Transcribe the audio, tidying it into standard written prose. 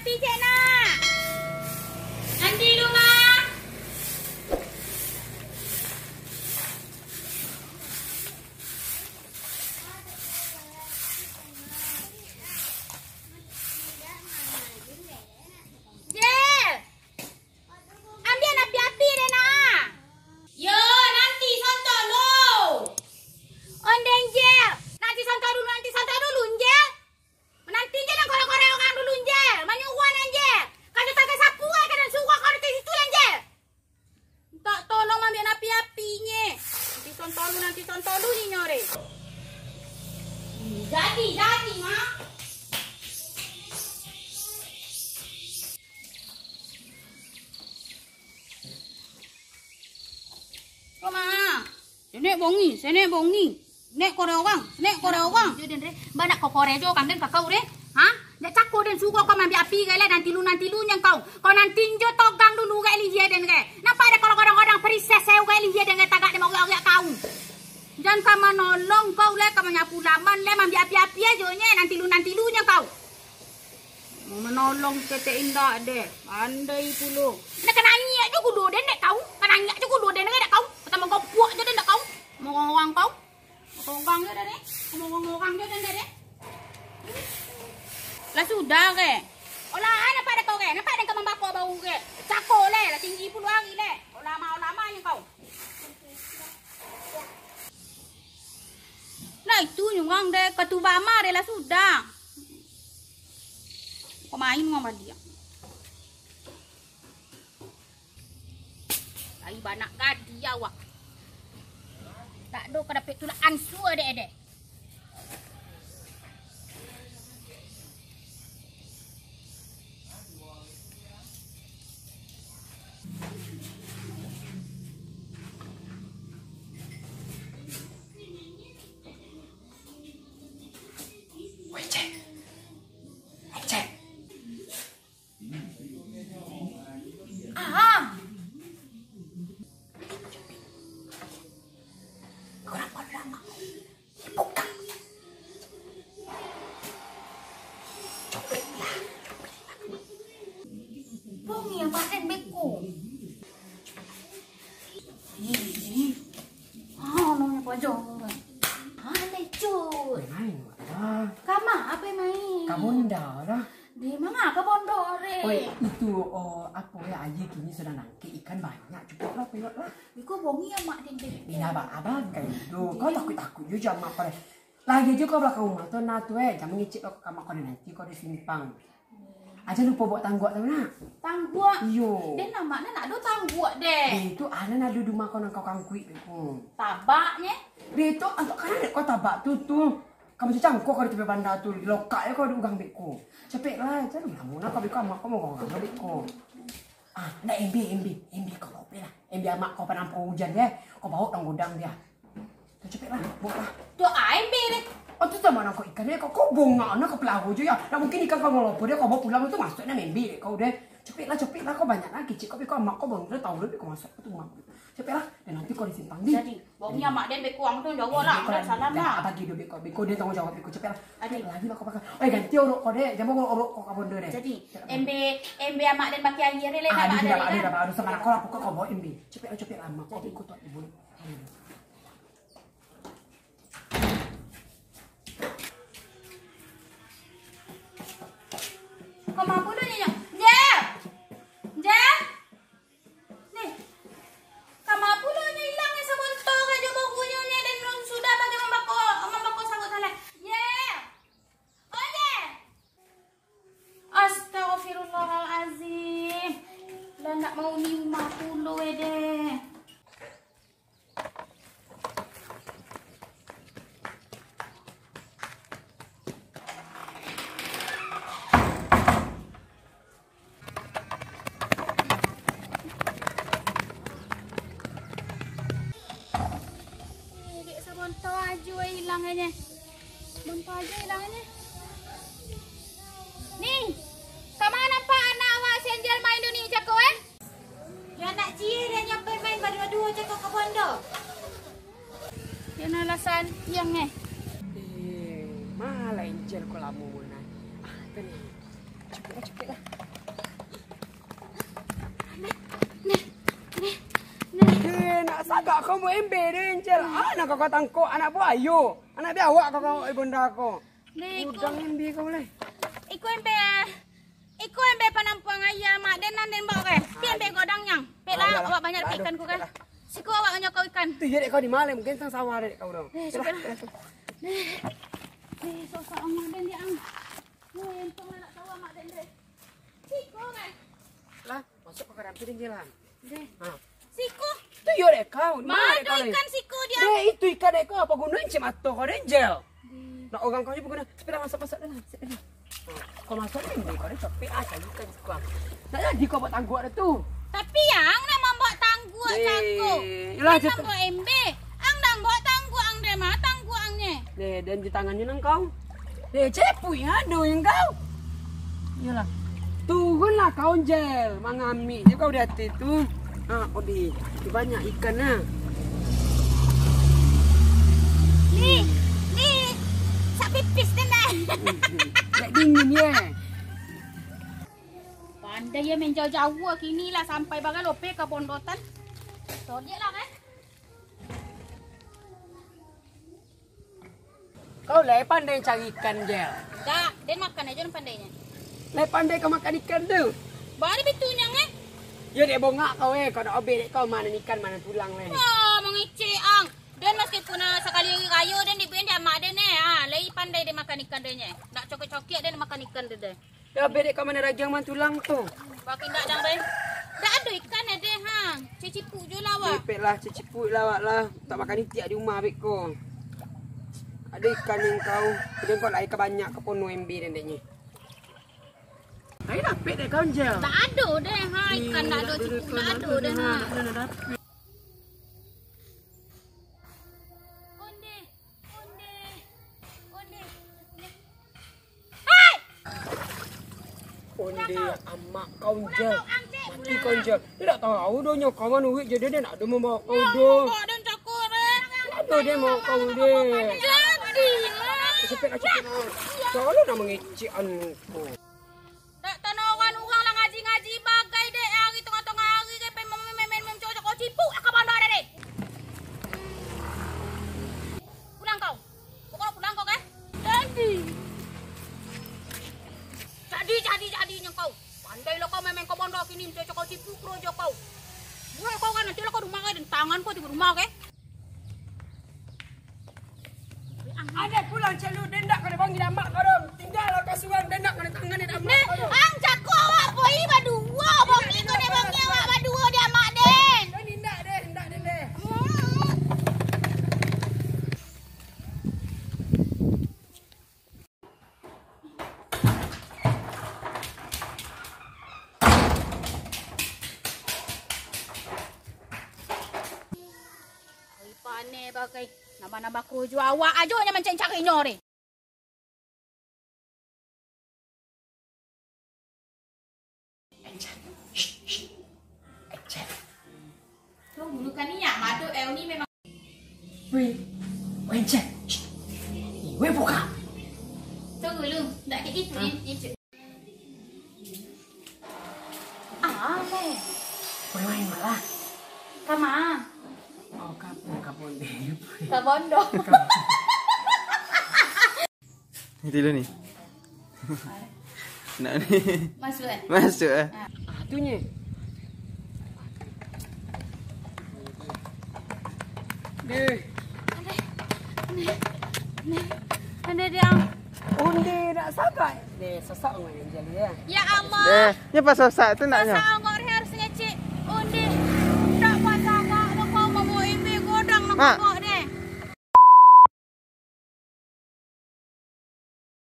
api cek nak. Nanti rumah. Jel. Ambil api-api deh nak. Yo, nanti sontok lo. Ondeng Jel. Nanti sontok dulu Jel. Nanti je nak korek-korek orang dulu Jel. Manyuan Jel. Kalau tak ada sapu kan suka kau di situ Jel. Tak tolong ambil api-apinya. Nanti sontok lu ni nyore. Jadi mak. Koma. Sini bongi. Nek korek orang. Jadi re, banyak kau korek jo kan den kakau re. Ha? Nek cakko den suka kau ambil api gale nanti lu yang kau. Kau nanti jo togang dulu gale dia den ge. Napa ada kalau kadang-kadang princess saya gale dia den ge tagak de mau gak kau. Jangan kamu nolong kau le, kamu nyapu laman le ambil api-api aja nya nanti lu yang kau. Mau menolong kete indah deh. Andai puluh. Nek kena nyak jo kudu den nek kau. Kena nyak jo kudu den nek kau. Pertama kau puak jo den nek kau. Mau orang kau. Orang je dah ni. Orang je dah. Lah sudah ke? Olah nampak dah kau ke? Nampak dah kau membakar bau ke? Cakor le, lah tinggi puluh hari le. Lama yang kau. Lah itu nyuang deh ketua mah deh lah sudah. Kau main sama dia. Lagi banyak gadi awak. Tak ada kena pek tulah ansu adek-adek. Di mana ke Bondore? Itu apa ya aye kini sudah nangkep ikan banyak cukup lah pelot lah. Iko bongi ya mak dende. Bina abang kayak itu. Kau takut juga mak kau. Lagi juga belakang rumah tu nak tu jangan ngicip kamar kau nanti kau disimpang. Aja lupa bawa tangguak tu nak. Tangguak? Iyo. Dia namanya nak ada tangguak deh. Itu ada nak duduk makan nang kau kangkui tu. Tabaknya? Dia itu untuk kan kau tabak tu. Kamu cakap kau di tepi bandar tu lokak ya kau diugang beko. Cepet lah, jangan kamu nak kau beko mak kau mau kau beko. Nak MB kau bawa lah. MB mak kau penampung hujan ya. Kau bawa dalam gudang dia. Cepet lah, bawa lah. Tu MB ni. Tu sama nak kau ikan dia kau bunga nak kau pelagu je ya. Nak mungkin ikan kau ngelopo dia kau bawa pulang tu masuknya MB kau deh. Cepet lah kau banyak lagi. Cik kau beko mak kau bang dia tahu lebih kau masuk tu mak. Cepet lah, dan nanti kau disimpan di. Jadi, bongnya mak dia beko ang tu jawab lah. Salam lah. Bagi dia beko dia tanggung jawab beko cepet lah. Lagi lah kau pakai. Ganti orok kau deh, jangan orok kau kabon deh. Jadi, MB mak dan pakai air le nak ada. Aduh sama nak kau lah pokok kau bawa MB. Cepet lah mak kau beko tu ibu. Kau mampu dulu ni. Jel. Nih. Kamu apa lu hilang ya sabun tok aja bukunya ni dan sudah bagi membako sanggup salah. Yeah. Oke. Astagfirullahalazim. Dah nak mau 50 deh. Bonto aja hilangannya. Nih, kemana Pak anak awak senjal main dunia Joko Ya nak cie dia nyampe main berdua-dua Joko ke Bondo. Yang alasan yang malah injil kau lamu mana. Cepet lah. sagak kau mau embe deh Angel. Anak kau tangkok anak buayu. Anak biawak kau ibunda kau. Udang embe kau boleh. Iku embe panampuang ayam mak den nan den bawa ke. Pi embe godang yang. Pelah awak banyak ikan ku kan. Siku awak banyak kau ikan. Tu jadi kau di mana mungkin sang sawah dek kau dong. Sosok mak den dia ang. Entong nak tahu mak den deh. Siku kan. Lah, masuk ke dalam piring jalan. Deh. Ha. Siku. Tu yo dek kau. Madu ikan siku dia. Dek itu ikan dek kau apa gunanya cik mata kau Angel. Nak orang kau ni pun guna. Sepeda masuk dalam. Kau masuk ni kau ni capek ikan suka. Tak jadi kau buat tangguh ada tu. Tapi yang nak membuat tangguh cangkuk. Yalah Ang membuat embe. Ang dah buat tangguh ang dia mah tangguh angnya. Deh, dan di tangannya nang kau. Deh, cepu yang ada yang kau. Yalah. Turunlah kau Angel, mangami. Dia kau di hati tu. Ah, odi. Tu banyak ikan nah. Ni. Sak pipis dia dah. Lek dingin ye. Pandai ya main jauh-jauh kini lah sampai bagai lope ke pondotan. So dia lah kan. Kau lek pandai cari ikan Angel. Tak, dia makan aja pandainya. Lek pandai kau makan ikan tu. Bari bitunya ngeh. Ya dek bongak kau kau nak obek dek kau mana ikan mana tulang weh. Wah, mengicik ang. Dan meskipun sekali kayu dan diberi dia mak dia ni. Lagi pandai dia makan ikan dia ni. Nak cokek-cokek dia makan ikan dia deh. Ya obek dek kau mana ragiang man tulang tu. Pakai tak dang deh. Tak ada ikan ada hang. Cicipuk je lah wak. Lepek lah, cicipuk lah wak lah. Tak makan itik di rumah abik kau. Ada ikan yang kau. Kemudian kau lagi banyak ke pono MB dan deknya. Ayo dapet dek kau Angel. Tak ada deh ha. Ikan tak ada cipuk tak ada deh ha. Onde amak kau Angel. Mati kau Angel. Dia tak tahu dah nyokawan duit jadi dia nak ada membawa kau dah. Kok dan cakur deh. Ada dia mau kau deh. Jadi lah. Cepet lah. Soalnya nak mengicik anku. Tak tanawan orang lah ngaji-ngaji bagai dek hari tengah-tengah hari ke main cocok kau cipuk lah ke bandar dek. Pulang kau. Pokok pulang kau kan? Jadinya kau. Pandai lah kau main kau bandar kini cocok kau cipuk rojo kau. Buat kau kan nanti lah kau rumah dan tangan kau di rumah ke? Ada pulang celu dendak kau panggil amak kau dong. Tinggal kau suang dendak kau tangan ni amak kau dong. Ang cakap awak boy berdua. Bongi kau dia panggil awak berdua dia mak den. Hendak deh. Panik bagai nambah-nambah keruju awak aja yang mencari-carinya ni. Tu gunakan ni ya, madu ni memang. Weh, Angel. Weh buka. Tu gulu, tak kayak gitu ni. Leh. Weh main malah. Kama. Oh kapun deh. Ka bondo. Ini dulu ni. Nak ni. Masuk eh. Itunya. Deh. Ada dia. Onde nak sagai. Deh, sesak dengan Angel dia. Ya Allah. Deh, ni pas sosak tu naknya. Pasal ngor harus ngecek. Onde. Tak pasal kau mau imbe godang nak Mak. kau